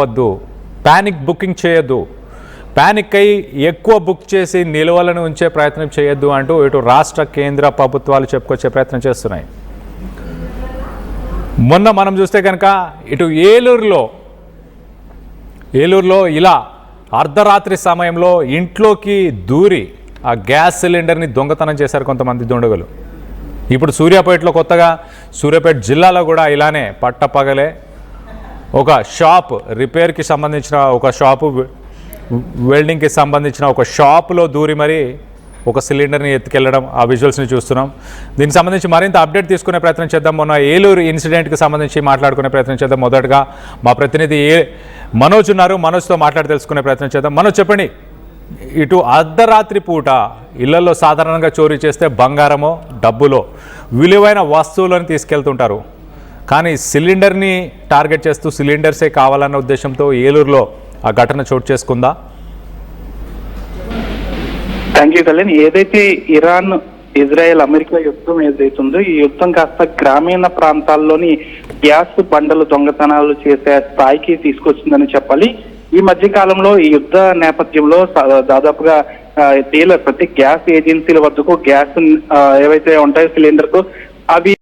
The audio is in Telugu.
వద్దు, ప్యానిక్ బుకింగ్ చేయొద్దు, ప్యానిక్ అయి ఎక్కువ బుక్ చేసి నిల్వలను ఉంచే ప్రయత్నం చేయొద్దు అంటూ ఇటు రాష్ట్ర కేంద్ర ప్రభుత్వాలు చెప్పుకొచ్చే ప్రయత్నం చేస్తున్నాయి. మొన్న మనం చూస్తే కనుక ఇటు ఏలూరులో ఇలా అర్ధరాత్రి సమయంలో ఇంట్లోకి దూరి ఆ గ్యాస్ సిలిండర్ని దొంగతనం చేశారు కొంతమంది దుండగులు. ఇప్పుడు సూర్యాపేట జిల్లాలో కూడా ఇలానే పట్టపగలే ఒక షాప్, రిపేర్కి సంబంధించిన ఒక షాపు, వెల్డింగ్కి సంబంధించిన ఒక షాపులో దూరి మరి ఒక సిలిండర్ని ఎత్తుకెళ్ళడం, ఆ విజువల్స్ని చూస్తున్నాం. దీనికి సంబంధించి మరింత అప్డేట్ తీసుకునే ప్రయత్నం చేద్దాం. మొన్న ఏలూరు ఇన్సిడెంట్కి సంబంధించి మాట్లాడుకునే ప్రయత్నం చేద్దాం. మొదటగా మా ప్రతినిధి మనోజ్ ఉన్నారు, మనోజ్తో మాట్లాడి తెలుసుకునే ప్రయత్నం చేద్దాం. మనోజ్, చెప్పండి, ఇటు అర్ధరాత్రి పూట ఇళ్లలో సాధారణంగా చోరీ చేస్తే బంగారమో డబ్బులో విలువైన వస్తువులను తీసుకెళ్తుంటారు, కానీ సిలిండర్ని టార్గెట్ చేస్తూ సిలిండర్సే కావాలన్న ఉద్దేశంతో ఏలూరులో ఆ ఘటన చోటు చేసుకుందా? Thank you Kalyan. ఏదైతే ఇరాన్, ఇజ్రాయెల్, అమెరికా యుద్ధం ఏదైతుందో ఈ యుద్ధం కాస్త గ్రామీణ ప్రాంతాల్లోని గ్యాస్ బండలు దొంగతనాలు చేసే స్థాయికి తీసుకొచ్చిందని చెప్పాలి. ఈ మధ్య కాలంలో ఈ యుద్ధ నేపథ్యంలో దాదాపుగా ప్రతి గ్యాస్ ఏజెన్సీల వద్దకు గ్యాస్ ఏవైతే ఉంటాయో సిలిండర్కు అవి